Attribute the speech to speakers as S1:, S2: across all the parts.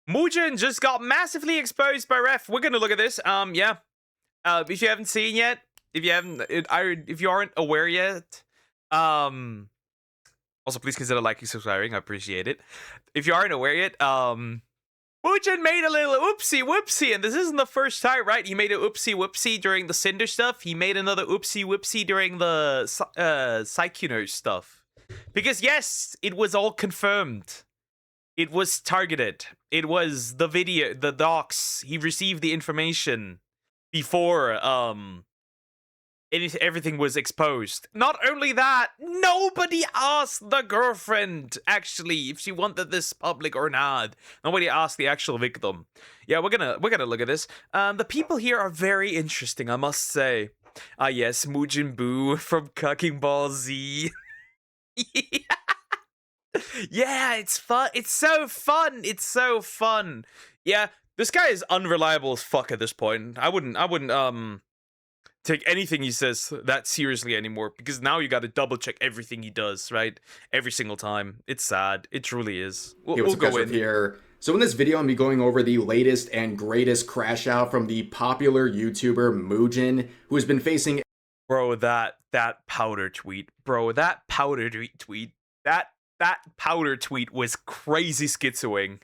S1: Mujin just got massively exposed by ref. We're gonna look at this. Yeah. If you haven't seen yet, if you aren't aware yet, also please consider liking, subscribing. I appreciate it. If you aren't aware yet, Mujin made a little oopsie whoopsie, and this isn't the first time, right? He made a oopsie whoopsie during the Cinder stuff. He made another oopsie whoopsie during the Saikuno stuff. Because yes, it was all confirmed. It was targeted. It was the video, the docs. He received the information before everything was exposed. Not only that, nobody asked the girlfriend actually if she wanted this public or not. Nobody asked the actual victim. Yeah, we're gonna look at this. The people here are very interesting, I must say. Ah yes, Mujin Boo from Cucking Ball Z. Yeah. Yeah, it's fun. It's so fun. It's so fun. Yeah, this guy is unreliable as fuck at this point. I wouldn't take anything he says that seriously anymore, because now you got to double check everything he does, right? Every single time. It's sad. It truly is. We'll go in
S2: here. So in this video, I'm going to be going over the latest and greatest crash out from the popular YouTuber Mujin, who has been facing...
S1: Bro, that powder tweet. Bro, that powder tweet. That powder tweet was crazy schizoing.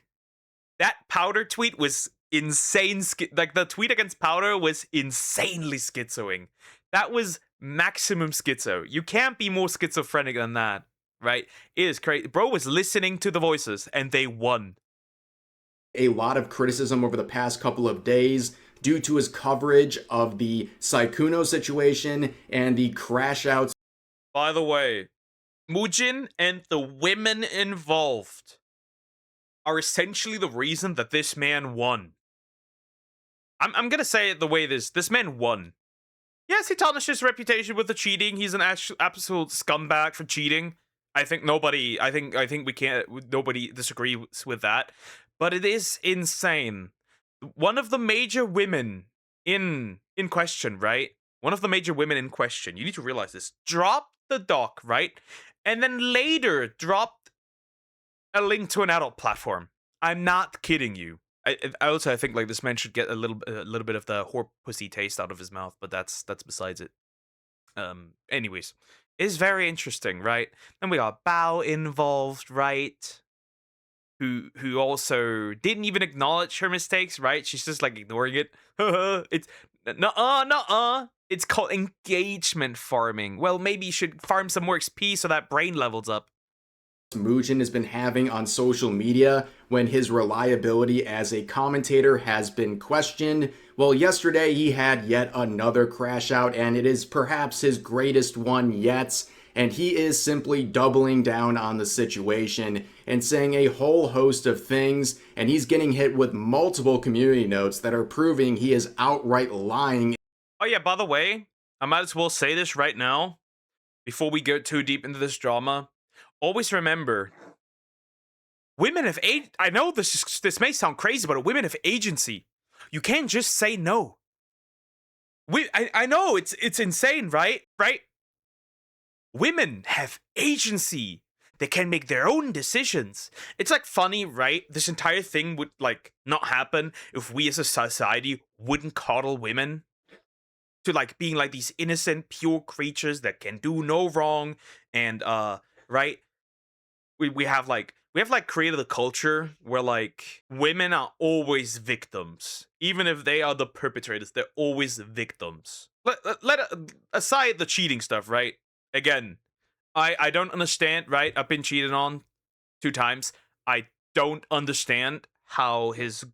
S1: That powder tweet was insane. Like, the tweet against powder was insanely schizoing. That was maximum schizo. You can't be more schizophrenic than that, right? It is crazy. Bro was listening to the voices, and they won.
S2: A lot of criticism over the past couple of days due to his coverage of the Saikuno situation and the crash outs.
S1: By the way, Mujin and the women involved are essentially the reason that this man won. I'm gonna say it the way it is. This man won. Yes, he tarnished his reputation with the cheating. He's an absolute scumbag for cheating. I think nobody disagrees with that. But it is insane. One of the major women in question, right? One of the major women in question, you need to realize this, dropped the doc, right? And then later dropped a link to an adult platform. I'm not kidding you. I think like this man should get a little bit of the whore pussy taste out of his mouth, but that's besides it. Anyways, it's very interesting, right? And we got Bao involved, right? Who also didn't even acknowledge her mistakes, right? She's just like ignoring it. It's nuh-uh. It's called engagement farming. Well, maybe you should farm some more XP so that brain levels up.
S2: Mujin has been having on social media when his reliability as a commentator has been questioned. Well, yesterday he had yet another crash out, and it is perhaps his greatest one yet. And he is simply doubling down on the situation and saying a whole host of things, and he's getting hit with multiple community notes that are proving he is outright lying.
S1: Oh yeah, by the way, I might as well say this right now, before we go too deep into this drama. Always remember, women have I know this may sound crazy, but women have agency. You can't just say no. I know it's insane, right? Right? Women have agency. They can make their own decisions. It's like funny, right? This entire thing would like not happen if we as a society wouldn't coddle women to like being like these innocent, pure creatures that can do no wrong. And right? We have created a culture where like women are always victims. Even if they are the perpetrators, they're always victims. Aside the cheating stuff, right? Again, I don't understand, right? I've been cheated on 2 times. I don't understand how his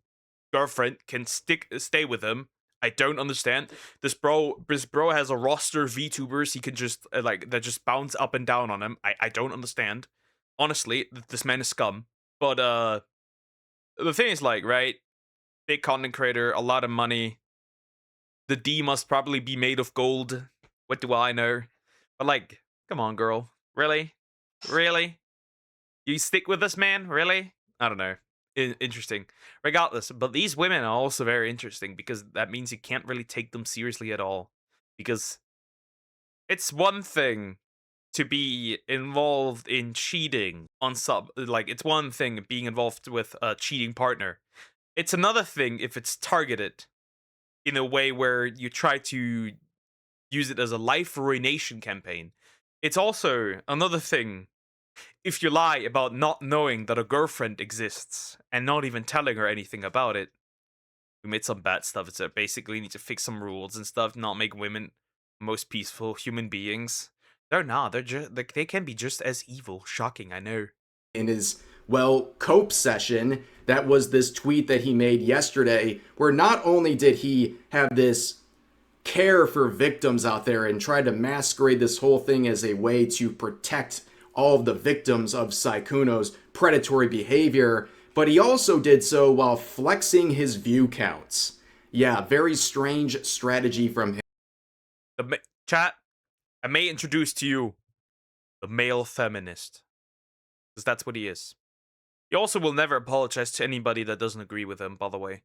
S1: girlfriend can stay with him. I don't understand. This bro has a roster of VTubers he can just that just bounce up and down on him. I don't understand. Honestly, this man is scum. But the thing is, like, right? Big content creator, a lot of money. The D must probably be made of gold. What do I know? But like, come on, girl. Really? Really? You stick with this man? Really? I don't know. Interesting. Regardless, but these women are also very interesting because that means you can't really take them seriously at all. Because it's one thing to be involved in cheating on some, like, it's one thing being involved with a cheating partner. It's another thing if it's targeted in a way where you try to use it as a life ruination campaign. It's also another thing if you lie about not knowing that a girlfriend exists and not even telling her anything about it. We made some bad stuff. It's basically need to fix some rules and stuff, not make women most peaceful human beings. They're not. They're just like they can be just as evil. Shocking, I know.
S2: In his, well, cope session, that was this tweet that he made yesterday, where not only did he have this care for victims out there and try to masquerade this whole thing as a way to protect all of the victims of Sykkuno's predatory behavior, but he also did so while flexing his view counts. Yeah, very strange strategy from him.
S1: Chat, I may introduce to you the male feminist. Because that's what he is. He also will never apologize to anybody that doesn't agree with him, by the way.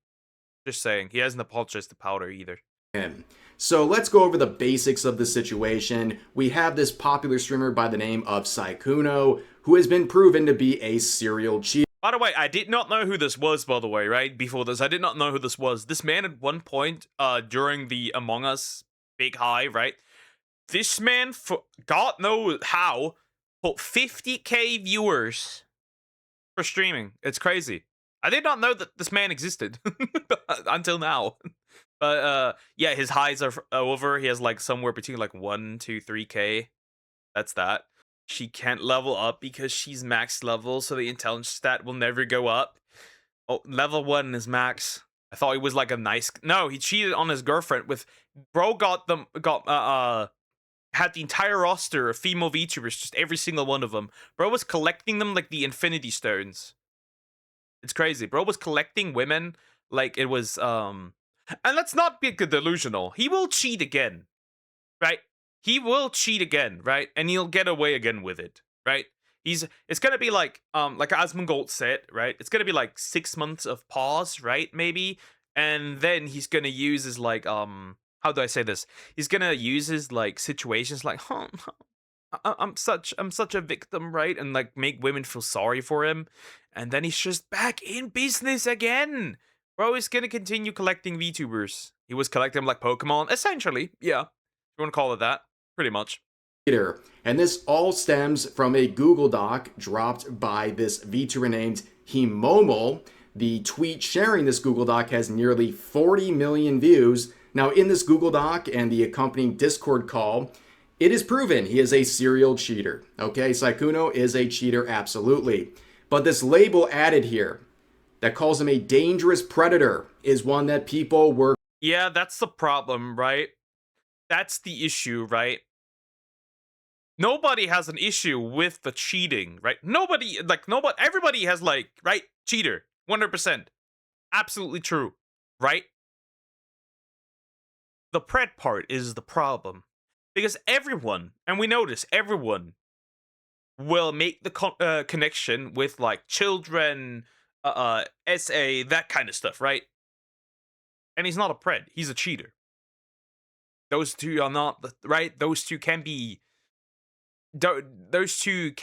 S1: Just saying. He hasn't apologized to Powder either.
S2: So let's go over the basics of the situation. We have this popular streamer by the name of Sykkuno, who has been proven to be a serial cheater.
S1: By the way, I did not know who this was, by the way, right? Before this, I did not know who this was. This man at one point, during the Among Us big high, right? This man, for God knows how, put 50k viewers for streaming. It's crazy. I did not know that this man existed until now. But yeah, his highs are over. He has like somewhere between like 1 to 3k. That's that. She can't level up because she's max level, so the intelligence stat will never go up. Oh, level 1 is max. I thought he was like a nice. No, he cheated on his girlfriend with. Bro had the entire roster of female VTubers, just every single one of them. Bro was collecting them like the Infinity Stones. It's crazy. Bro was collecting women like it was and let's not be delusional. He will cheat again, right? He will cheat again, right? And he'll get away again with it, right? It's gonna be like Asmongold said, right? It's gonna be like 6 months of pause, right? Maybe, and then he's gonna use his like how do I say this? He's gonna use his like situations like, I'm such a victim, right? And like make women feel sorry for him, and then he's just back in business again. Bro is gonna continue collecting VTubers. He was collecting them like Pokemon, essentially. Yeah, if you want to call it that, pretty much.
S2: And this all stems from a Google Doc dropped by this VTuber named Himomo. The tweet sharing this Google Doc has nearly 40 million views. Now, in this Google Doc and the accompanying Discord call, it is proven he is a serial cheater. Okay, Sykkuno is a cheater, absolutely. But this label added here that calls him a dangerous predator is one that people were...
S1: Yeah, that's the problem, right? That's the issue, right? Nobody has an issue with the cheating, right? Everybody has like, right? Cheater, 100%. Absolutely true, right? The pred part is the problem. Because everyone, and we notice everyone, will make the connection with like children, SA, that kind of stuff, right? And he's not a pred, he's a cheater. Those two are not, right? Those two can be, those two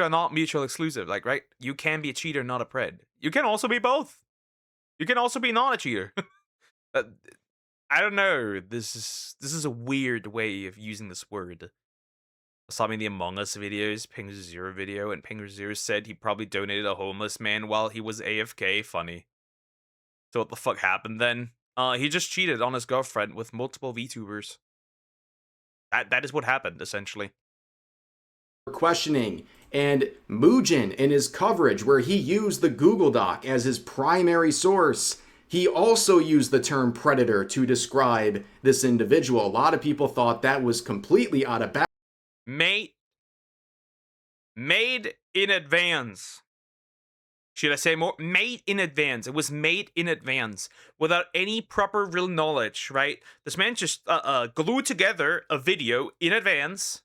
S1: are not mutual exclusive, like, right? You can be a cheater, not a pred. You can also be both. You can also be not a cheater. I don't know. This is a weird way of using this word. I saw me in the Among Us videos, Ping0 video, and Ping0 said he probably donated a homeless man while he was AFK. Funny. So what the fuck happened then? He just cheated on his girlfriend with multiple VTubers. That is what happened, essentially.
S2: Questioning, and Mujin in his coverage where he used the Google Doc as his primary source, he also used the term predator to describe this individual. A lot of people thought that was completely out of bounds.
S1: Made in advance. Should I say more? Made in advance. It was made in advance without any proper real knowledge, right? This man just glued together a video in advance,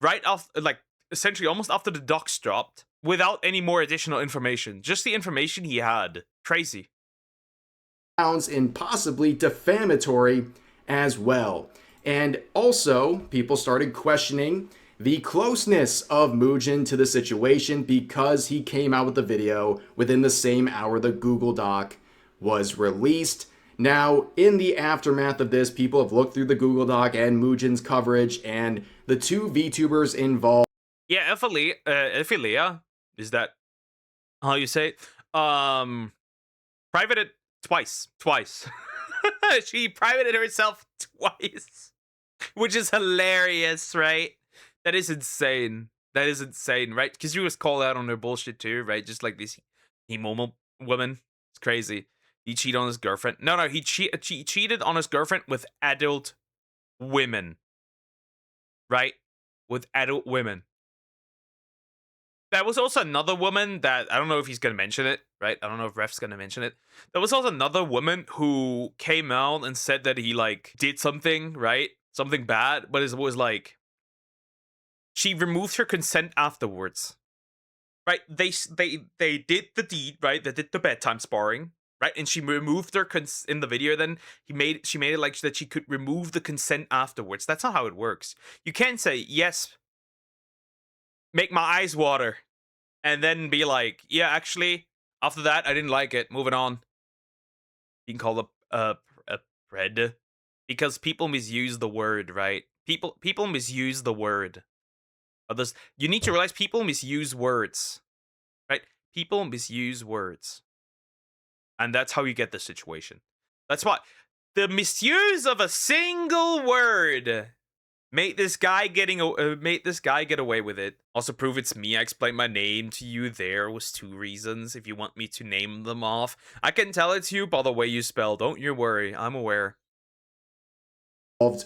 S1: right off, like essentially almost after the docs dropped, without any more additional information. Just the information he had. Crazy.
S2: And possibly defamatory as well. And also, people started questioning the closeness of Mujin to the situation because he came out with the video within the same hour the Google Doc was released. Now, in the aftermath of this, people have looked through the Google Doc and Mujin's coverage, and the two VTubers involved.
S1: Yeah, Ephilia, is that how you say it? Privated twice. She privated herself twice, which is hilarious, right? That is insane. That is insane, right? Because she was called out on her bullshit too, right? Just like this Himomo woman. It's crazy. He cheated on his girlfriend. No, he cheated on his girlfriend with adult women, right? With adult women. There was also another woman that I don't know if he's gonna mention it, right? I don't know if Ref's gonna mention it. There was also another woman who came out and said that he like did something, right? Something bad, but it was like she removed her consent afterwards, right? They did the deed, right? They did the bedtime sparring, right? And she removed her in the video. Then she made it like that she could remove the consent afterwards. That's not how it works. You can't say yes, make my eyes water, and then be like, yeah, actually, after that, I didn't like it. Moving on. You can call it a pred because people misuse the word, right? People misuse the word. Others, you need to realize people misuse words, right? People misuse words, and that's how you get the situation. That's why the misuse of a single word made this guy get away with it. Also, prove it's me. I explained my name to you. There was 2 reasons. If you want me to name them off, I can tell it to you by the way you spell. Don't you worry. I'm aware.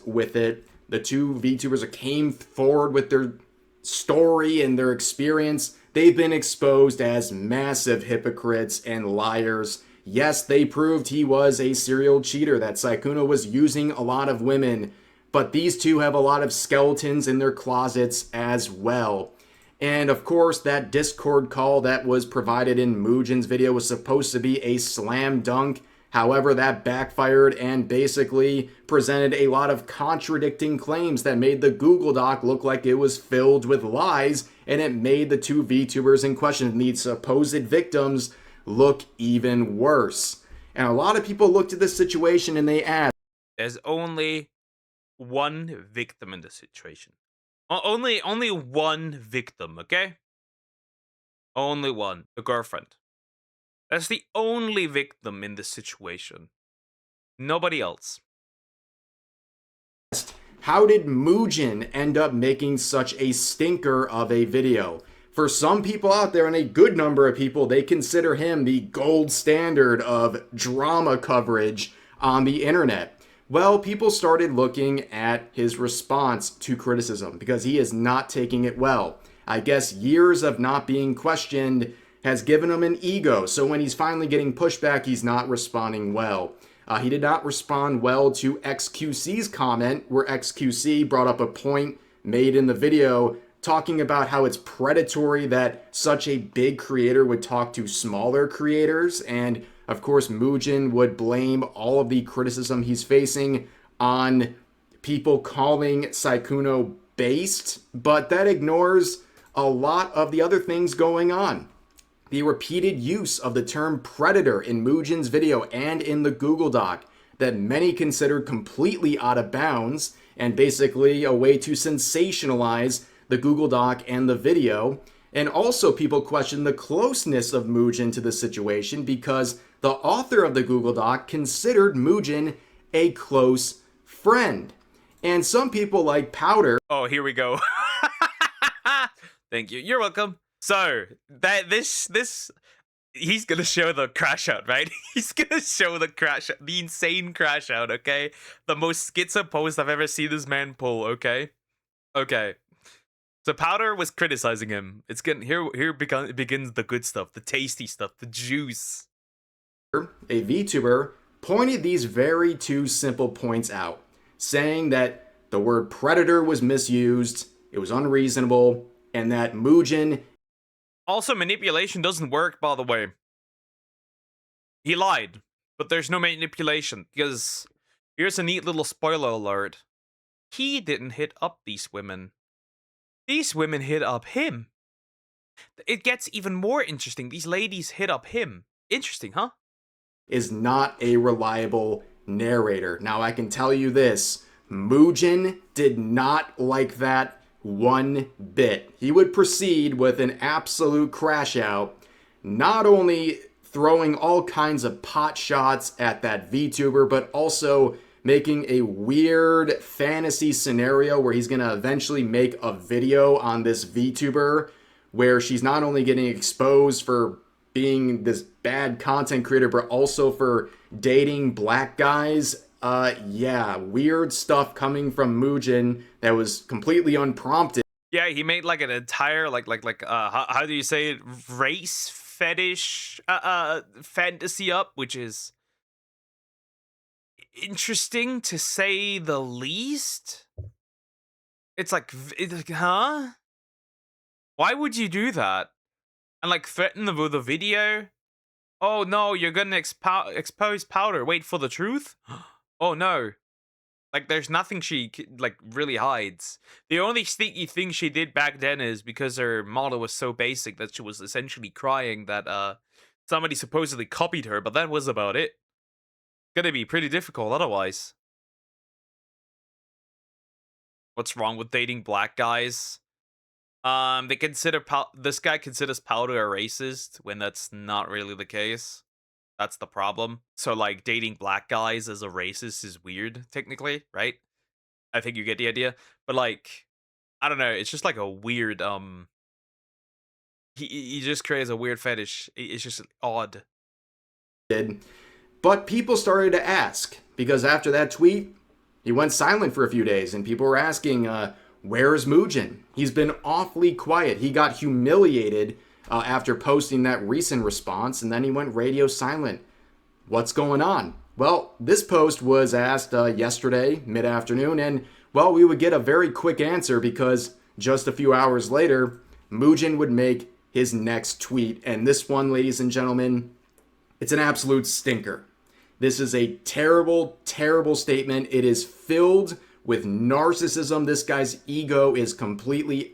S2: With it, the two VTubers came forward with their story and their experience. They've been exposed as massive hypocrites and liars. Yes, they proved he was a serial cheater, that Sykkuno was using a lot of women, but these two have a lot of skeletons in their closets as well. And of course, that Discord call that was provided in Mujin's video was supposed to be a slam dunk. However, that backfired and basically presented a lot of contradicting claims that made the Google Doc look like it was filled with lies, and it made the two VTubers in question, the supposed victims, look even worse. And a lot of people looked at this situation and they asked,
S1: there's only one victim in this situation. Only one victim, okay? Only one, the girlfriend. That's the only victim in this situation. Nobody else.
S2: how did Mujin end up making such a stinker of a video? For some people out there, and a good number of people, they consider him the gold standard of drama coverage on the internet. Well, people started looking at his response to criticism because he is not taking it well. I guess years of not being questioned has given him an ego, so when he's finally getting pushback, he's not responding well. He did not respond well to XQC's comment, where XQC brought up a point made in the video talking about how it's predatory that such a big creator would talk to smaller creators, and of course Mujin would blame all of the criticism he's facing on people calling Sykkuno based, but that ignores a lot of the other things going on. The repeated use of the term predator in Mujin's video and in the Google Doc that many considered completely out of bounds and basically a way to sensationalize the Google Doc and the video. And also people question the closeness of Mujin to the situation because the author of the Google Doc considered Mujin a close friend. And some people like Powder.
S1: Oh, here we go. Thank you. You're welcome. So that this he's gonna show the crash out, right? He's gonna show the crash out, the insane crash out, okay? The most schizo post I've ever seen this man pull, okay? Okay. So Powder was criticizing him. It's getting here begins the good stuff, the tasty stuff, the juice.
S2: A VTuber pointed these very two simple points out, saying that the word predator was misused, it was unreasonable, and that Mujin.
S1: Also, manipulation doesn't work, by the way. He lied, but there's no manipulation, because here's a neat little spoiler alert. He didn't hit up these women. These women hit up him. It gets even more interesting. These ladies hit up him. Interesting, huh?
S2: Is not a reliable narrator. Now, I can tell you this, Mujin did not like that one bit. He would proceed with an absolute crash out, not only throwing all kinds of pot shots at that VTuber, but also making a weird fantasy scenario where he's going to eventually make a video on this VTuber where she's not only getting exposed for being this bad content creator, but also for dating black guys. Yeah, weird stuff coming from Mujin that was completely unprompted.
S1: Yeah, he made like an entire how do you say it, race fetish fantasy up, which is interesting to say the least. It's like, huh? Why would you do that? And like threaten them with a video? Oh no, you're gonna expose powder. Wait for the truth? Oh no. Like there's nothing she like really hides. The only sneaky thing she did back then is because her model was so basic that she was essentially crying that somebody supposedly copied her, but that was about it. Gonna be pretty difficult otherwise. What's wrong with dating black guys? They consider this guy considers powder a racist when that's not really the case. That's the problem. So like dating black guys as a racist is weird, technically, right? I think you get the idea. But like, I don't know. It's just like a weird He just creates a weird fetish. It's just odd.
S2: But people started to ask because after that tweet, he went silent for a few days, and people were asking, "Where's Mujin? He's been awfully quiet. He got humiliated after posting that recent response, and then he went radio silent. What's going on?" Well, this post was asked yesterday, mid-afternoon, and, well, we would get a very quick answer because just a few hours later, Mujin would make his next tweet. And this one, ladies and gentlemen, it's an absolute stinker. This is a terrible, terrible statement. It is filled with narcissism. This guy's ego is completely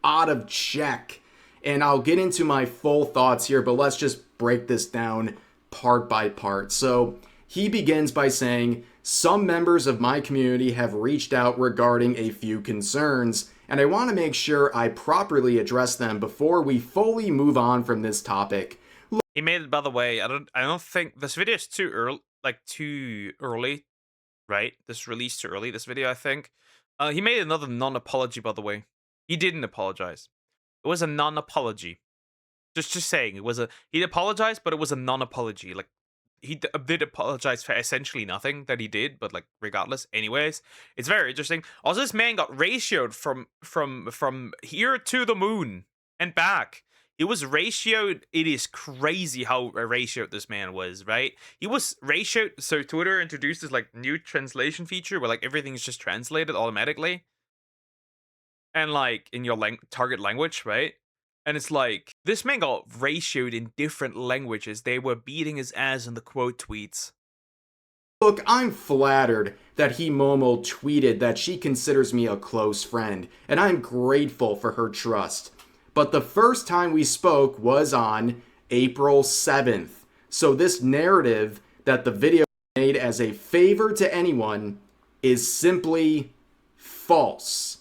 S2: out of check. And I'll get into my full thoughts here, but let's just break this down part by part. So he begins by saying, "Some members of my community have reached out regarding a few concerns, and I want to make sure I properly address them before we fully move on from this topic."
S1: He made it, by the way. I don't think this video is too early, right? This released too early. This video, I think. He made another non-apology, by the way. He didn't apologize. It was a non-apology. Just saying, he apologized, but it was a non-apology. Like he did apologize for essentially nothing that he did, but like regardless. Anyways, it's very interesting. Also, this man got ratioed from here to the moon and back. He was ratioed. It is crazy how ratioed this man was, right? He was ratioed. So Twitter introduced this like new translation feature where like everything's just translated automatically, and like in your target language, right? And it's like this man got ratioed in different languages. They were beating his ass in the quote tweets.
S2: Look, I'm flattered that Himomo tweeted that she considers me a close friend, and I'm grateful for her trust. But the first time we spoke was on April 7th. So this narrative that the video made as a favor to anyone is simply false.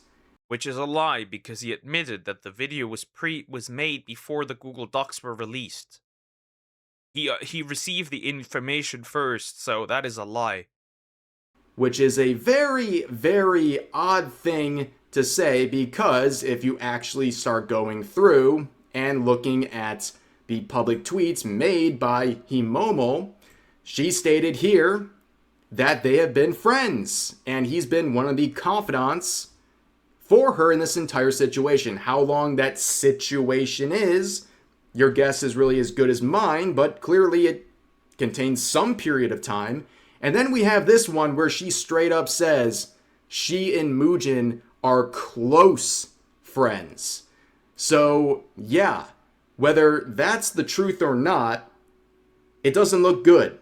S1: Which is a lie, because he admitted that the video was made before the Google Docs were released. He received the information first, so that is a lie.
S2: Which is a very, very odd thing to say, because if you actually start going through and looking at the public tweets made by Himomo, she stated here that they have been friends, and he's been one of the confidants for her in this entire situation. How long that situation is, your guess is really as good as mine, but clearly it contains some period of time. And then we have this one where she straight up says she and Mujin are close friends. So yeah, whether that's the truth or not, it doesn't look good.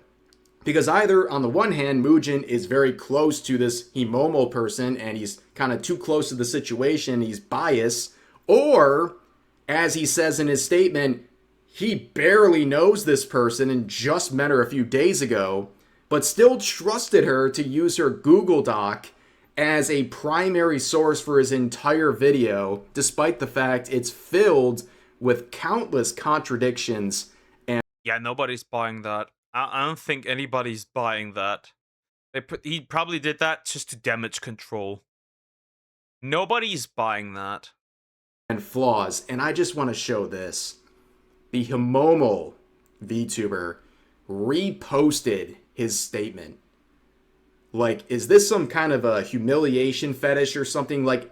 S2: Because either, on the one hand, Mujin is very close to this Himomo person and he's kind of too close to the situation, he's biased, or, as he says in his statement, he barely knows this person and just met her a few days ago, but still trusted her to use her Google Doc as a primary source for his entire video, despite the fact it's filled with countless contradictions.
S1: Yeah, nobody's buying that. I don't think anybody's buying that. He probably did that just to damage control. Nobody's buying that.
S2: And flaws. And I just want to show this. The Himomo VTuber reposted his statement. Like, is this some kind of a humiliation fetish or something? Like,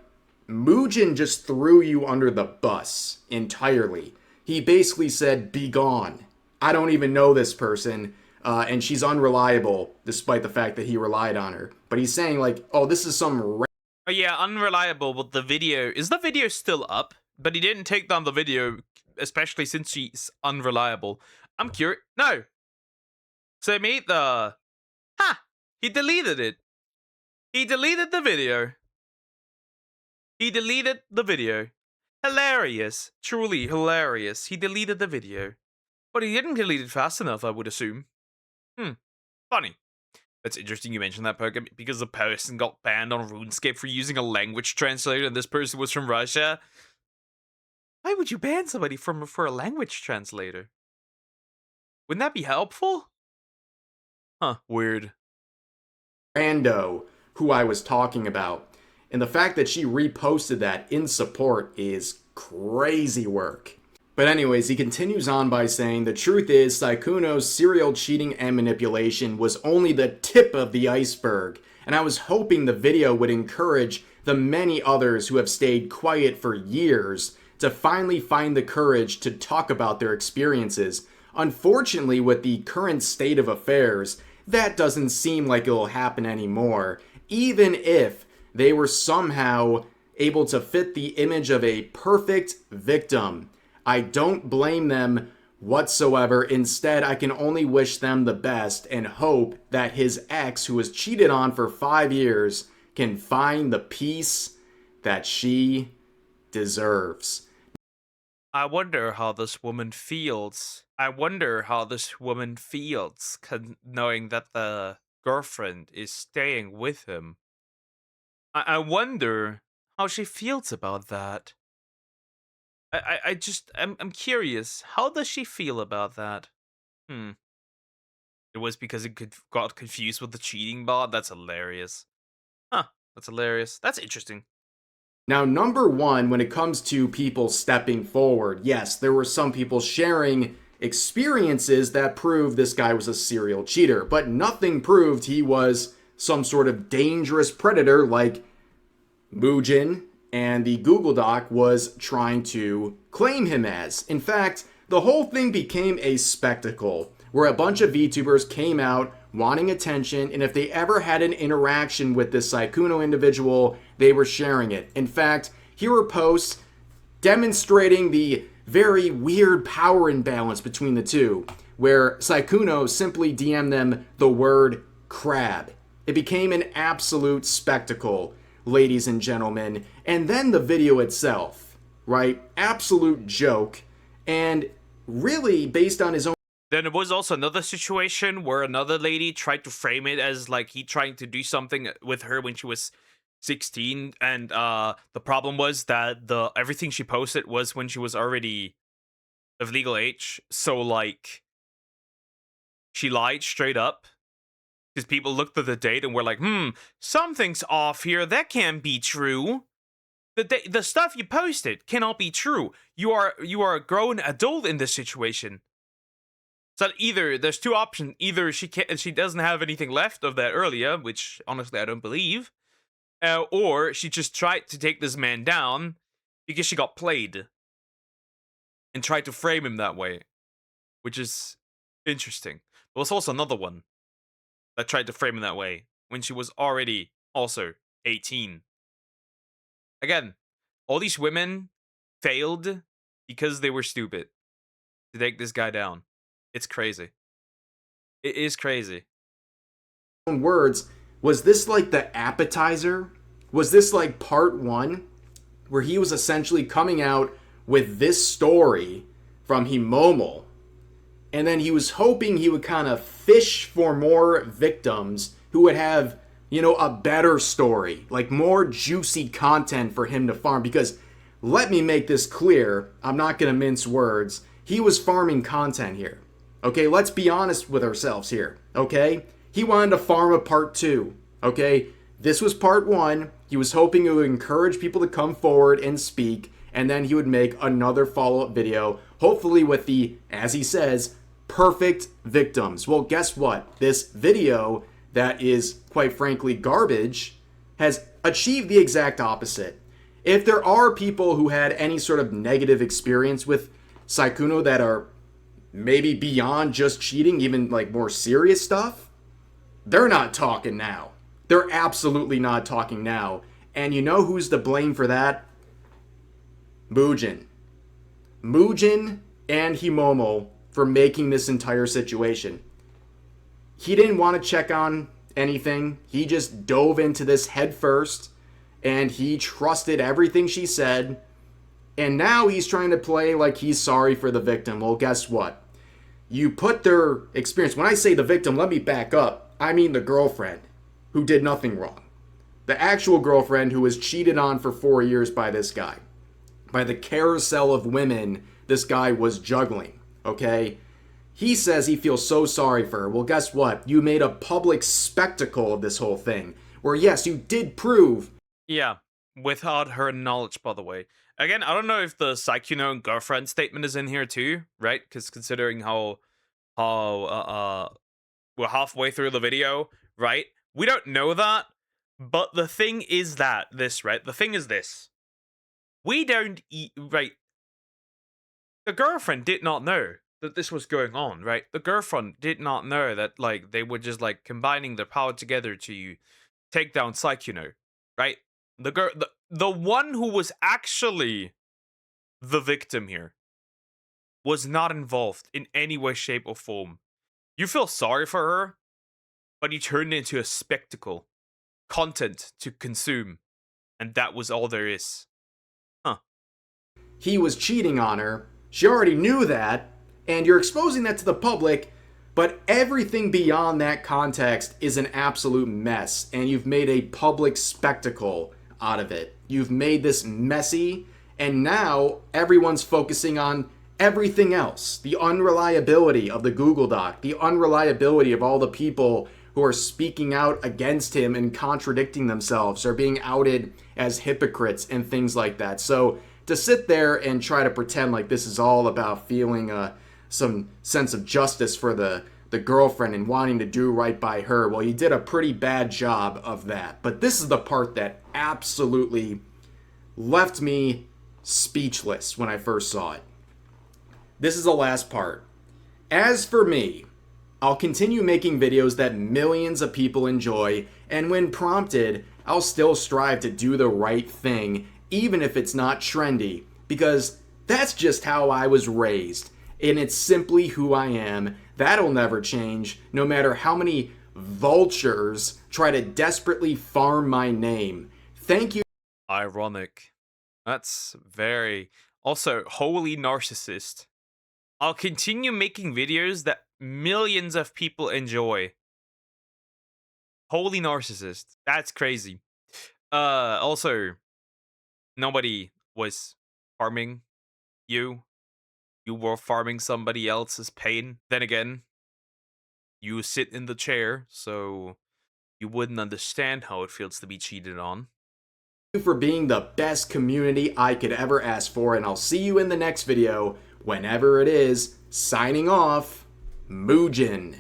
S2: Mujin just threw you under the bus entirely. He basically said, "Be gone. I don't even know this person, and she's unreliable," despite the fact that he relied on her. But he's saying, like, oh, this is some.
S1: Oh yeah, unreliable, but the video... Is the video still up? But he didn't take down the video, especially since she's unreliable. I'm curious... No! So he made the... Ha! He deleted it. He deleted the video. He deleted the video. Hilarious. Truly hilarious. He deleted the video. But he didn't delete it fast enough, I would assume. Funny. That's interesting you mentioned that, Pokemon, because the person got banned on RuneScape for using a language translator, and this person was from Russia. Why would you ban somebody for a language translator? Wouldn't that be helpful? Huh, weird.
S2: Rando who I was talking about. And the fact that she reposted that in support is crazy work. But anyways, he continues on by saying, the truth is, Sykkuno's serial cheating and manipulation was only the tip of the iceberg, and I was hoping the video would encourage the many others who have stayed quiet for years to finally find the courage to talk about their experiences. Unfortunately, with the current state of affairs, that doesn't seem like it'll happen anymore, even if they were somehow able to fit the image of a perfect victim. I don't blame them whatsoever. Instead, I can only wish them the best and hope that his ex, who was cheated on for 5 years, can find the peace that she deserves.
S1: I wonder how this woman feels. I wonder how this woman feels, knowing that the girlfriend is staying with him. I wonder how she feels about that. I'm curious. How does she feel about that? It was because it got confused with the cheating bot? That's hilarious. Huh, that's hilarious. That's interesting.
S2: Now, number one, when it comes to people stepping forward, yes, there were some people sharing experiences that proved this guy was a serial cheater, but nothing proved he was some sort of dangerous predator like Mujin and the Google Doc was trying to claim him as. In fact, the whole thing became a spectacle where a bunch of VTubers came out wanting attention, and if they ever had an interaction with this Sykkuno individual, they were sharing it. In fact, here were posts demonstrating the very weird power imbalance between the two, where Sykkuno simply DM'd them the word crab. It became an absolute spectacle, ladies and gentlemen. And then the video itself, right? Absolute joke. And really based on his own.
S1: Then there was also another situation where another lady tried to frame it as like he trying to do something with her when she was 16, and the problem was that everything she posted was when she was already of legal age. So like she lied straight up. Because people looked at the date and were like, something's off here. That can't be true. The stuff you posted cannot be true. You are a grown adult in this situation. So either there's two options. Either she doesn't have anything left of that earlier, which honestly I don't believe, or she just tried to take this man down because she got played and tried to frame him that way, which is interesting. There was also another one that tried to frame him that way when she was already also 18. Again, all these women failed because they were stupid to take this guy down. It's crazy. It is crazy.
S2: words, was this like the appetizer? Was this like part one, where he was essentially coming out with this story from Himomo, and then he was hoping he would kind of fish for more victims who would have, a better story, like more juicy content for him to farm? Because let me make this clear, I'm not going to mince words. He was farming content here. Okay, let's be honest with ourselves here. Okay, he wanted to farm a part two. Okay, this was part one. He was hoping it would encourage people to come forward and speak, and then he would make another follow-up video, hopefully with the, as he says, perfect victims. Well, guess what? This video that is, quite frankly, garbage has achieved the exact opposite. If there are people who had any sort of negative experience with Saikuno that are maybe beyond just cheating, even like more serious stuff, they're not talking now. They're absolutely not talking now. And you know who's to blame for that? Mujin. Mujin and Himomo for making this entire situation. He didn't want to check on anything. He just dove into this head first, and he trusted everything she said. And now he's trying to play like he's sorry for the victim. Well, guess what? You put their experience. When I say the victim, let me back up. I mean the girlfriend who did nothing wrong. The actual girlfriend who was cheated on for 4 years by this guy. By the carousel of women this guy was juggling. Okay? He says he feels so sorry for her. Well, guess what? You made a public spectacle of this whole thing. Where, yes, you did prove.
S1: Yeah, without her knowledge, by the way. Again, I don't know if the Saikuno girlfriend statement is in here too, right? Because considering how we're halfway through the video, right? We don't know that. But the thing is that this, right? The thing is this. We don't eat, right? The girlfriend did not know that this was going on, right? The girlfriend did not know that, like, they were just, like, combining their power together to take down Saikuno, right? The one who was actually the victim here was not involved in any way, shape, or form. You feel sorry for her, but you turned it into a spectacle. Content to consume. And that was all there is. Huh.
S2: He was cheating on her. She already knew that, and you're exposing that to the public, but everything beyond that context is an absolute mess, and you've made a public spectacle out of it. You've made this messy, and now everyone's focusing on everything else. The unreliability of the Google Doc, the unreliability of all the people who are speaking out against him and contradicting themselves, are being outed as hypocrites and things like that. So to sit there and try to pretend like this is all about feeling some sense of justice for the girlfriend and wanting to do right by her, well, you did a pretty bad job of that. But this is the part that absolutely left me speechless when I first saw it. This is the last part. As for me, I'll continue making videos that millions of people enjoy, and when prompted, I'll still strive to do the right thing, even if it's not trendy, because that's just how I was raised, and it's simply who I am. That'll never change, no matter how many vultures try to desperately farm my name. Thank you.
S1: Ironic. That's very... Also, holy narcissist. I'll continue making videos that millions of people enjoy. Holy narcissist. That's crazy. Also, nobody was farming you. You were farming somebody else's pain. Then again, you sit in the chair, so you wouldn't understand how it feels to be cheated on.
S2: Thank you for being the best community I could ever ask for, and I'll see you in the next video, whenever it is. Signing off, Mujin.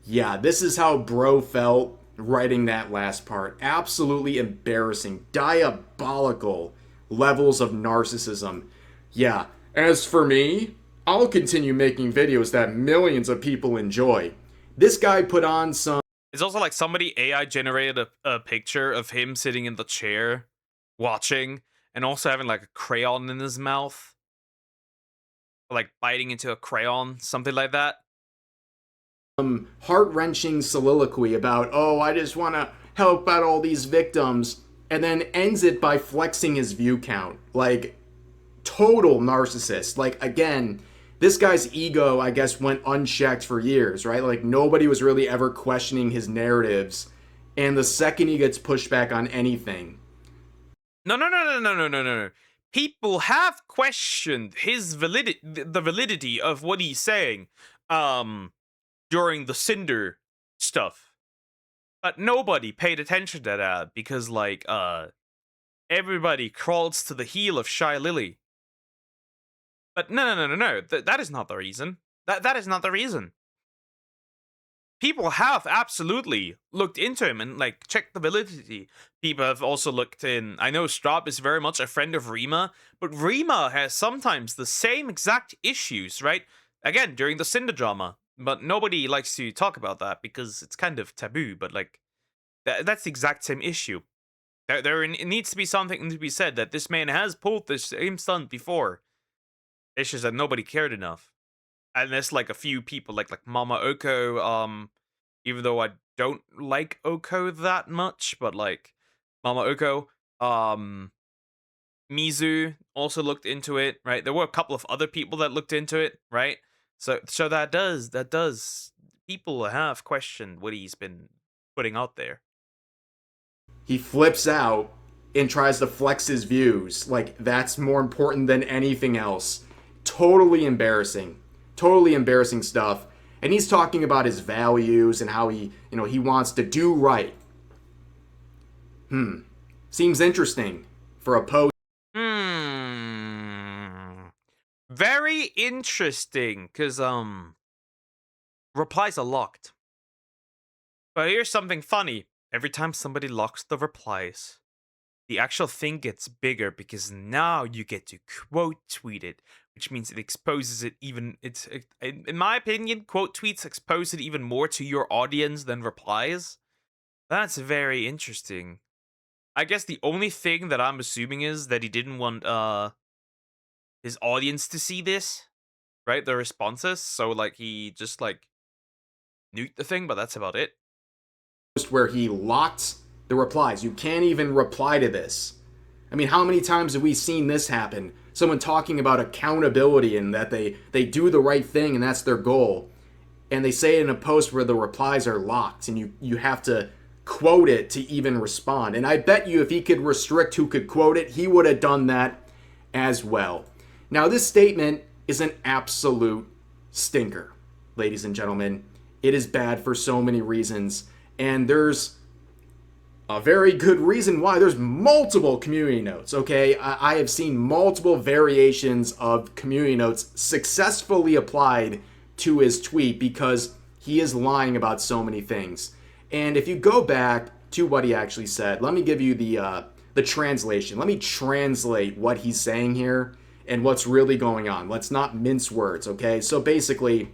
S2: Yeah, this is how bro felt writing that last part. Absolutely embarrassing, diabolical levels of narcissism. Yeah, as for me, I'll continue making videos that millions of people enjoy. This guy put on some...
S1: It's also like somebody AI generated a picture of him sitting in the chair, watching, and also having like a crayon in his mouth. Like biting into a crayon, something like that.
S2: heart-wrenching soliloquy about, oh, I just want to help out all these victims, and then ends it by flexing his view count. Like, total narcissist. Like, again, this guy's ego, I guess, went unchecked for years, right? Like, nobody was really ever questioning his narratives. And the second he gets pushed back on anything.
S1: No. People have questioned his validity, the validity of what he's saying, during the Cinder stuff. But nobody paid attention to that because, like, everybody crawls to the heel of Shy Lily. But no. That is not the reason. That is not the reason. People have absolutely looked into him and, like, checked the validity. People have also looked in. I know Straub is very much a friend of Rima, but Rima has sometimes the same exact issues, right? Again, during the Cinder drama. But nobody likes to talk about that because it's kind of taboo, but, like, that's the exact same issue. There needs to be something to be said that this man has pulled the same stunt before. It's just that nobody cared enough. And there's, like, a few people like Mama Oko, even though I don't like Oko that much, but, like, Mama Oko, Mizu also looked into it, right? There were a couple of other people that looked into it, right? So that does people have questioned what he's been putting out there.
S2: He flips out and tries to flex his views. Like, that's more important than anything else. Totally embarrassing. Totally embarrassing stuff. And he's talking about his values and how he wants to do right. Seems interesting for a post.
S1: Very interesting, because, replies are locked. But here's something funny. Every time somebody locks the replies, the actual thing gets bigger because now you get to quote tweet it, which means it exposes it even. In my opinion, quote tweets expose it even more to your audience than replies. That's very interesting. I guess the only thing that I'm assuming is that he didn't want his audience to see this, right? The responses. So, like, he just, like, nuked the thing, but that's about it.
S2: Where he locked the replies. You can't even reply to this. I mean, how many times have we seen this happen? Someone talking about accountability and that they do the right thing and that's their goal. And they say it in a post where the replies are locked and you have to quote it to even respond. And I bet you if he could restrict who could quote it, he would have done that as well. Now, this statement is an absolute stinker, ladies and gentlemen. It is bad for so many reasons. And there's a very good reason why. There's multiple community notes, okay? I have seen multiple variations of community notes successfully applied to his tweet because he is lying about so many things. And if you go back to what he actually said, let me give you the translation. Let me translate what he's saying here and what's really going on. Let's not mince words, okay? So basically,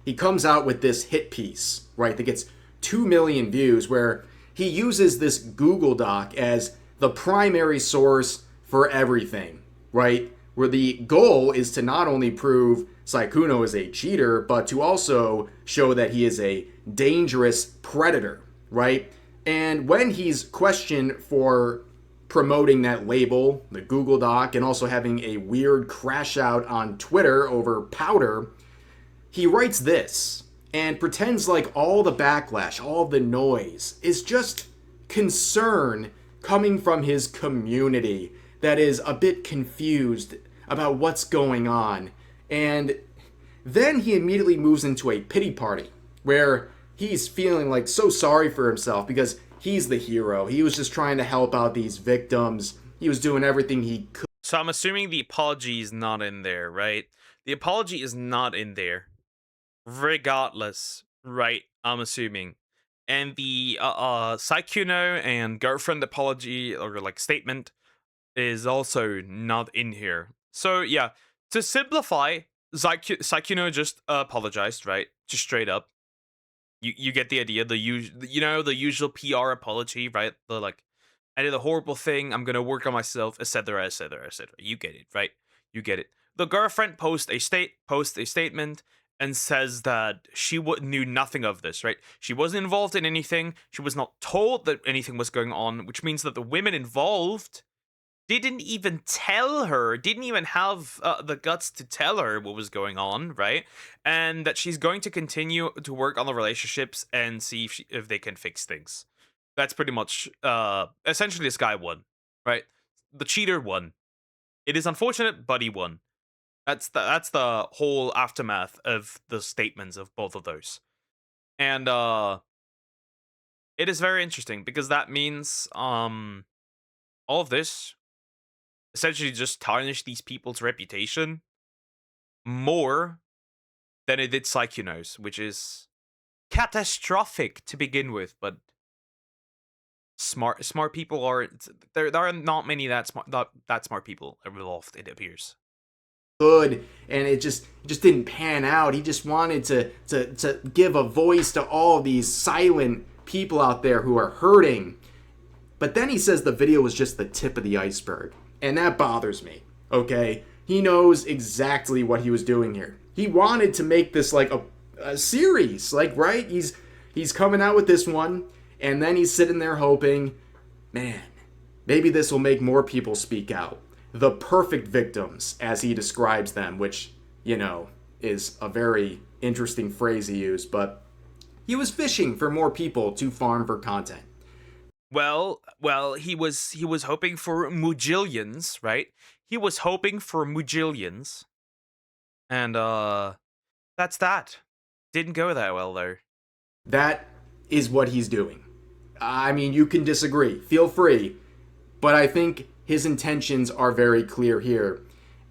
S2: he comes out with this hit piece, right, that gets 2 million views where he uses this Google Doc as the primary source for everything, right? Where the goal is to not only prove Saikuno is a cheater, but to also show that he is a dangerous predator, right? And when he's questioned for promoting that label, the Google Doc, and also having a weird crash out on Twitter over powder, he writes this and pretends like all the backlash, all the noise is just concern coming from his community that is a bit confused about what's going on. And then he immediately moves into a pity party where he's feeling like so sorry for himself because he's the hero. He was just trying to help out these victims. He was doing everything he could.
S1: So I'm assuming the apology is not in there, right? The apology is not in there. Regardless, right? I'm assuming. And the Saikuno and girlfriend apology or, like, statement is also not in here. So yeah, to simplify, Saikuno just apologized, right? Just straight up. You get the idea. The usual PR apology, right? The, like, I did a horrible thing. I'm gonna work on myself, etc., etc., etc. You get it, right? You get it. The girlfriend post a statement, and says that she knew nothing of this, right? She wasn't involved in anything. She was not told that anything was going on, which means that the women involved didn't even tell her, didn't even have the guts to tell her what was going on, right? And that she's going to continue to work on the relationships and see if they can fix things. That's pretty much essentially this guy won, right? The cheater won. It is unfortunate, but he won. That's the whole aftermath of the statements of both of those. And it is very interesting because that means all of this essentially just tarnished these people's reputation more than it did Psychonos, which is catastrophic to begin with, but smart people are there are not many that smart people involved, it appears.
S2: Good, and it just didn't pan out. He just wanted to give a voice to all these silent people out there who are hurting. But then he says the video was just the tip of the iceberg. And that bothers me. Okay? He knows exactly what he was doing here. He wanted to make this like a series, like, right? He's coming out with this one, and then he's sitting there hoping, man, maybe this will make more people speak out. The perfect victims, as he describes them, which, is a very interesting phrase he used, but he was fishing for more people to farm for content.
S1: Well, he was hoping for mujillions, right? He was hoping for mujillions, and that's that. Didn't go that well though.
S2: That is what he's doing. I mean, you can disagree. Feel free. But I think his intentions are very clear here.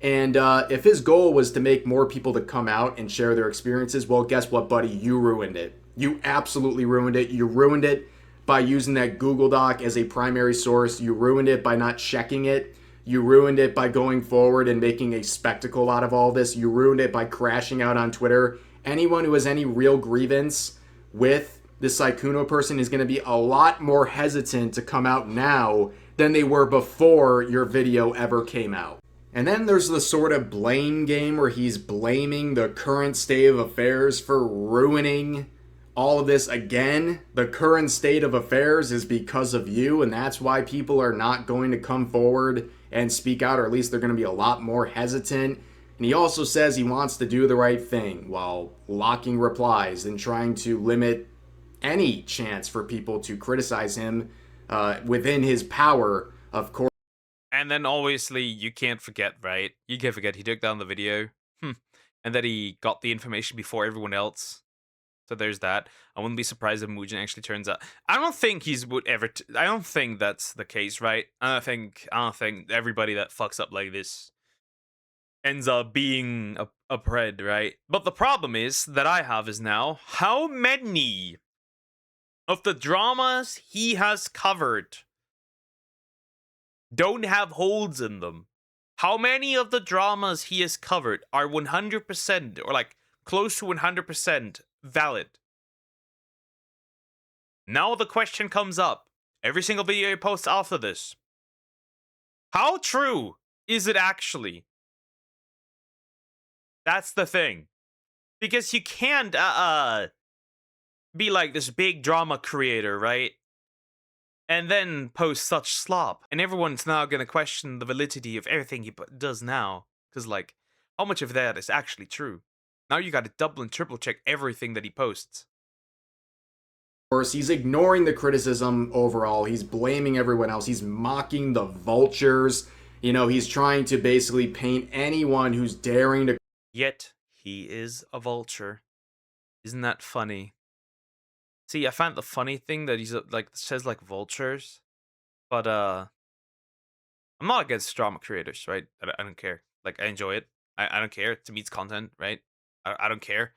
S2: And if his goal was to make more people to come out and share their experiences, well, guess what, buddy? You ruined it. You absolutely ruined it. You ruined it by using that Google Doc as a primary source. You ruined it by not checking it. You ruined it by going forward and making a spectacle out of all this. You ruined it by crashing out on Twitter. Anyone who has any real grievance with this Saikuno person is going to be a lot more hesitant to come out now than they were before your video ever came out. And then there's the sort of blame game where he's blaming the current state of affairs for ruining all of this again. The current state of affairs is because of you, and that's why people are not going to come forward and speak out, or at least they're going to be a lot more hesitant. And he also says he wants to do the right thing while locking replies and trying to limit any chance for people to criticize him within his power, of course.
S1: And then obviously you can't forget, right? You can't forget he took down the video, and that he got the information before everyone else. So there's that. I wouldn't be surprised if Mujin actually turns out. I don't think he's would ever. I don't think that's the case, right? I don't think everybody that fucks up like this ends up being a pred, right? But the problem is that I have is now how many of the dramas he has covered don't have holes in them. How many of the dramas he has covered are 100% or like close to 100% valid? Now the question comes up. Every single video he posts after this. How true is it actually? That's the thing. Because you can't be like this big drama creator, right? And then post such slop. And everyone's now going to question the validity of everything he does now. Because, like, how much of that is actually true? Now you got to double and triple check everything that he posts.
S2: Of course, he's ignoring the criticism overall. He's blaming everyone else. He's mocking the vultures. He's trying to basically paint anyone who's daring to.
S1: Yet, he is a vulture. Isn't that funny? See, I find the funny thing that he's like says like vultures, but I'm not against drama creators, right? I don't care. Like I enjoy it. I don't care. To me, it's content, right? I don't care.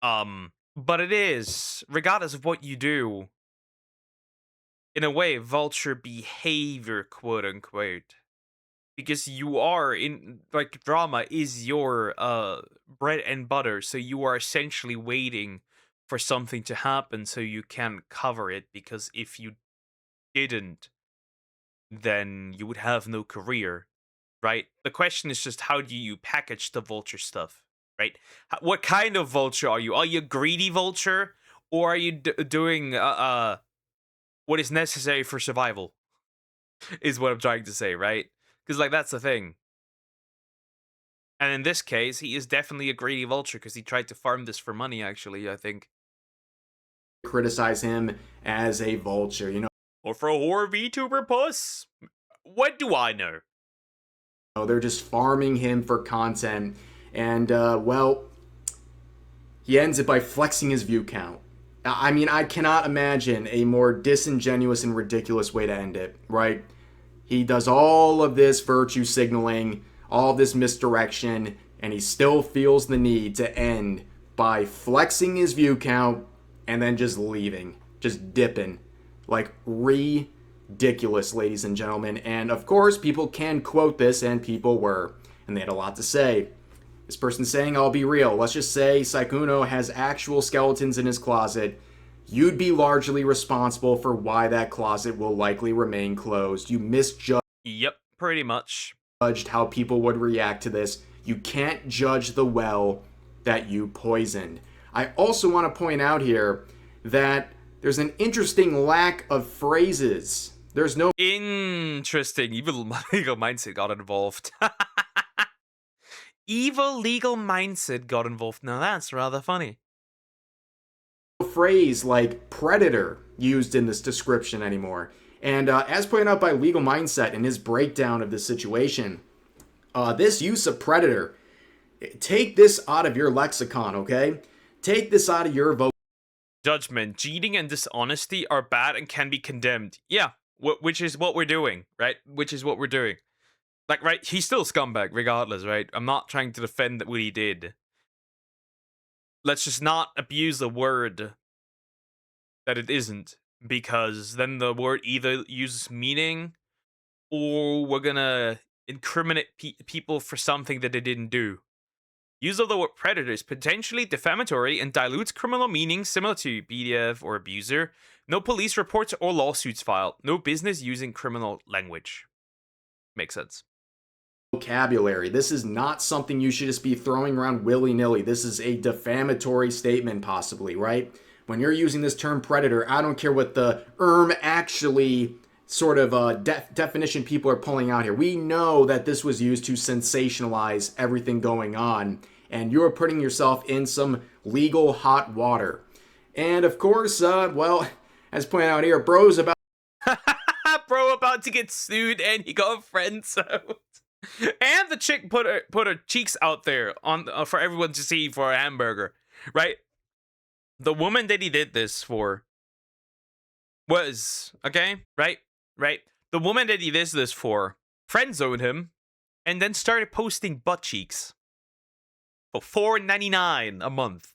S1: But it is regardless of what you do. In a way, vulture behavior, quote unquote, because you are in like drama is your bread and butter, so you are essentially waiting for something to happen so you can cover it, because if you didn't, then you would have no career, right? The question is just how do you package the vulture stuff? right? What kind of vulture are you? Are you a greedy vulture, or are you doing what is necessary for survival? Is what I'm trying to say, right? Because like that's the thing. And in this case, he is definitely a greedy vulture because he tried to farm this for money. Actually, I think,
S2: Criticize him as a vulture,
S1: or for a horror VTuber puss. What do I know?
S2: they're just farming him for content. And, well, he ends it by flexing his view count. I mean, I cannot imagine a more disingenuous and ridiculous way to end it, right? He does all of this virtue signaling, all of this misdirection, and he still feels the need to end by flexing his view count and then just leaving, just dipping. Like, ridiculous, ladies and gentlemen. And of course, people can quote this, and people were. And they had a lot to say. This person's saying, I'll be real. Let's just say Saikuno has actual skeletons in his closet. You'd be largely responsible for why that closet will likely remain closed. You misjudged
S1: Yep, pretty much.
S2: how people would react to this. You can't judge the well that you poisoned. I also want to point out here that there's an interesting lack of phrases. There's no
S1: Interesting. Evil legal mindset got involved. Evil legal mindset got involved. Now that's rather funny.
S2: phrase like predator used in this description anymore. And as pointed out by Legal Mindset in his breakdown of the situation, this use of predator, take this out of your lexicon, okay? Take this out of your vocabulary.
S1: Judgment, cheating, and dishonesty are bad and can be condemned. Yeah, which is what we're doing, right? Which is what we're doing. Like, right, he's still a scumbag regardless, right? I'm not trying to defend what he did. Let's just not abuse the word that it isn't, because then the word either uses meaning or we're gonna incriminate people for something that they didn't do. Use of the word predator is potentially defamatory and dilutes criminal meaning similar to BDF or abuser. No police reports or lawsuits filed. No business using criminal language. Makes sense.
S2: Vocabulary. This is not something you should just be throwing around willy-nilly. This is a defamatory statement, possibly, right? When you're using this term predator, I don't care what the actually sort of definition people are pulling out here. We know that this was used to sensationalize everything going on, and you're putting yourself in some legal hot water. And of course, well, as pointed out here, bro's about
S1: Bro about to get sued and he got friend zoned. And the chick put her cheeks out there on for everyone to see for a hamburger, right? The woman that he did this for was right. The woman that he did this for friend zoned him, and then started posting butt cheeks for $4.99 a month.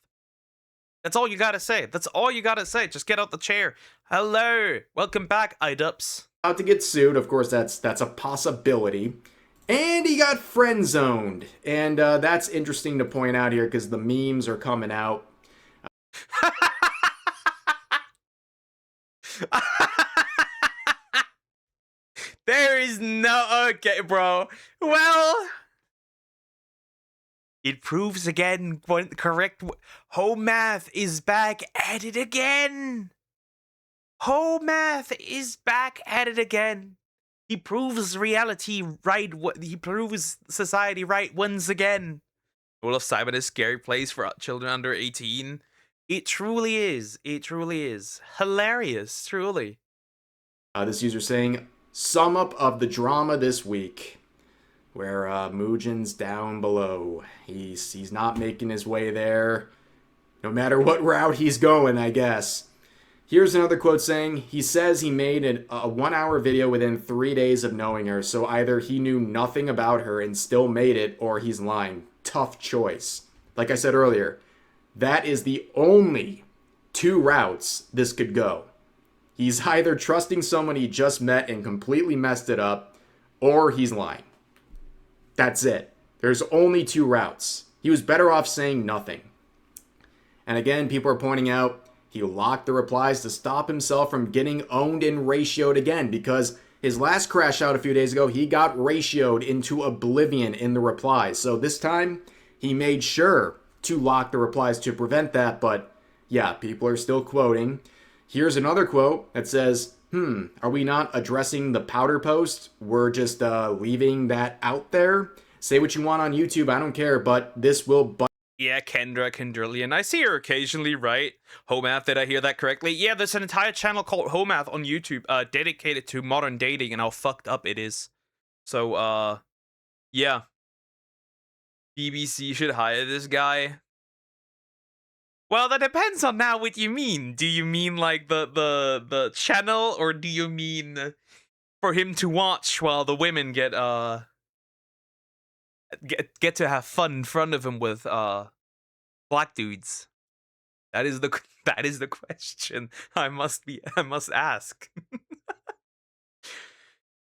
S1: That's all you gotta say. That's all you gotta say. Just get out the chair. Hello, welcome back, iDups.
S2: to get sued. Of course, that's a possibility. And he got friend zoned, and that's interesting to point out here because the memes are coming out.
S1: There is no okay, bro. Well, it proves again what correct. Home math is back at it again. Home math is back at it again. He proves reality right. He proves society right once again. Rule of Simon is a scary place for children under 18. It truly is. It truly is. Hilarious, truly.
S2: This user saying, sum up of the drama this week, where Mujin's down below. He's not making his way there, no matter what route he's going, I guess. Here's another quote saying, he says he made a 1 hour video within 3 days of knowing her, so either he knew nothing about her and still made it, or he's lying. Tough choice. Like I said earlier, that is the only 2 routes this could go. He's either trusting someone he just met and completely messed it up, or he's lying. That's it. There's only 2 routes. He was better off saying nothing. And again, people are pointing out, he locked the replies to stop himself from getting owned and ratioed again, because his last crash out a few days ago, he got ratioed into oblivion in the replies. So this time, he made sure to lock the replies to prevent that, but yeah, people are still quoting. Here's another quote that says, are we not addressing the powder post? We're just leaving that out there. Say what you want on YouTube, I don't care, but this will bite.
S1: Yeah, Kendra Kendrillian. I see her occasionally, right? Homath, did I hear that correctly? Yeah, there's an entire channel called Homath on YouTube, dedicated to modern dating and how fucked up it is. So, yeah. BBC should hire this guy. Well, that depends on now what you mean. Do you mean like the channel, or do you mean for him to watch while the women get to have fun in front of him with black dudes? That is the that is the question I must ask.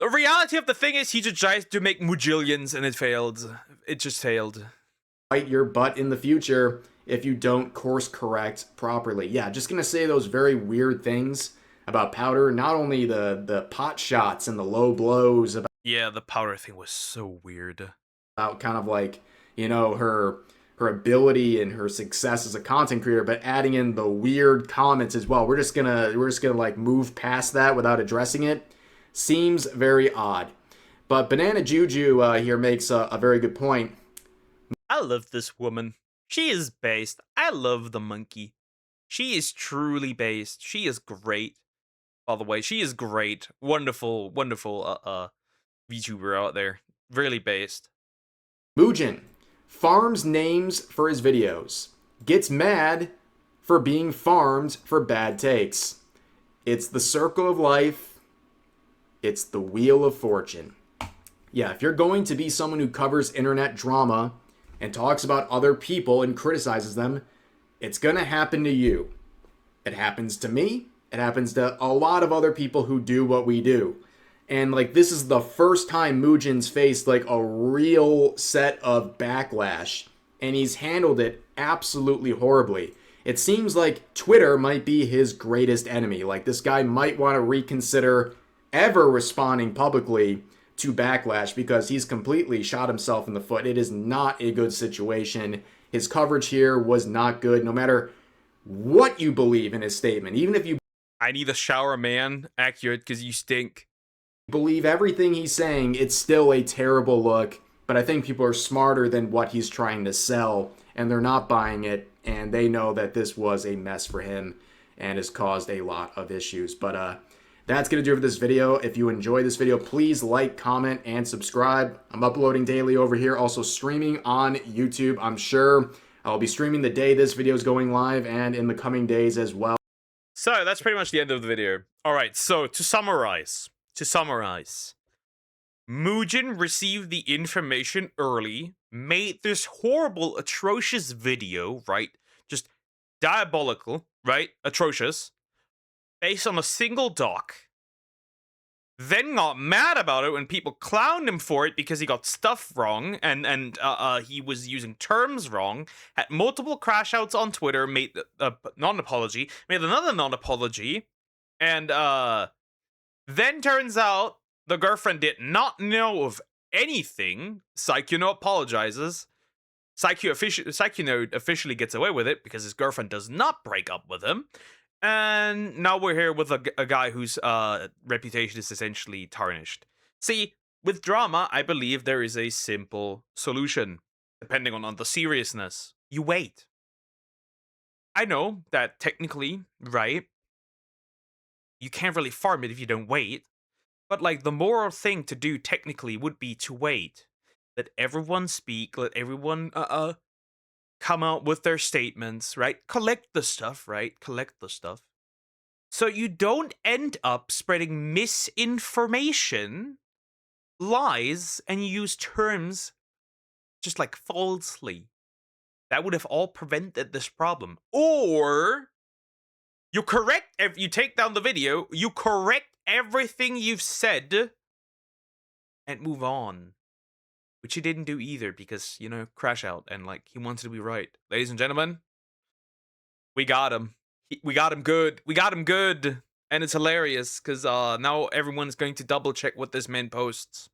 S1: The reality of the thing is, he just tried to make mujillions and it failed. It just failed.
S2: Bite your butt in the future if you don't course correct properly. Yeah, just gonna say those very weird things about powder. Not only the pot shots and the low blows,
S1: Yeah, the powder thing was so weird.
S2: about kind of like, you know, her ability and her success as a content creator, but adding in the weird comments as well. We're just gonna like move past that without addressing it. Seems very odd. But Banana Juju here makes a very good point.
S1: I love this woman. She is based. I love the monkey. She is truly based. She is great. By the way, she is great. Wonderful, wonderful VTuber out there. Really based.
S2: Mujin farms names for his videos. Gets mad for being farmed for bad takes. It's the circle of life. It's the wheel of fortune. Yeah, if you're going to be someone who covers internet drama and talks about other people and criticizes them, it's gonna happen to you. It happens to me. It happens to a lot of other people who do what we do. And like, this is the first time Mujin's faced like a real set of backlash, and he's handled it absolutely horribly. It seems like Twitter might be his greatest enemy. Like, this guy might want to reconsider ever responding publicly to backlash, because he's completely shot himself in the foot. It is not a good situation. His coverage here was not good, no matter what you believe in his statement. Even if you
S1: I need a shower man. Accurate, because you stink.
S2: believe everything he's saying, it's still a terrible look. But I think people are smarter than what he's trying to sell, and they're not buying it, and they know that this was a mess for him and has caused a lot of issues. But that's going to do it for this video. If you enjoyed this video, please like, comment, and subscribe. I'm uploading daily over here, also streaming on YouTube. I'm sure I'll be streaming the day this video is going live and in the coming days as well.
S1: So that's pretty much the end of the video. All right, so to summarize, Mujin received the information early, made this horrible, atrocious video, right? Just diabolical, right? Atrocious. Based on a single doc. Then got mad about it when people clowned him for it because he got stuff wrong and he was using terms wrong. Had multiple crash outs on Twitter. Made a non-apology. Made another non-apology, and then turns out the girlfriend did not know of anything. Psycho apologizes. Psycho officially gets away with it because his girlfriend does not break up with him. And now we're here with a guy whose reputation is essentially tarnished. See, with drama, I believe there is a simple solution. Depending on the seriousness, you wait. I know that technically, right, you can't really farm it if you don't wait. But like, the moral thing to do technically would be to wait. Let everyone speak, let everyone come out with their statements, right? Collect the stuff, right? Collect the stuff. So you don't end up spreading misinformation, lies, and you use terms just like falsely. That would have all prevented this problem. Or you take down the video, you correct everything you've said, and move on. Which he didn't do either because, you know, crash out, and like, he wanted to be right. Ladies and gentlemen, we got him. We got him good. We got him good. And it's hilarious because now everyone's going to double check what this man posts.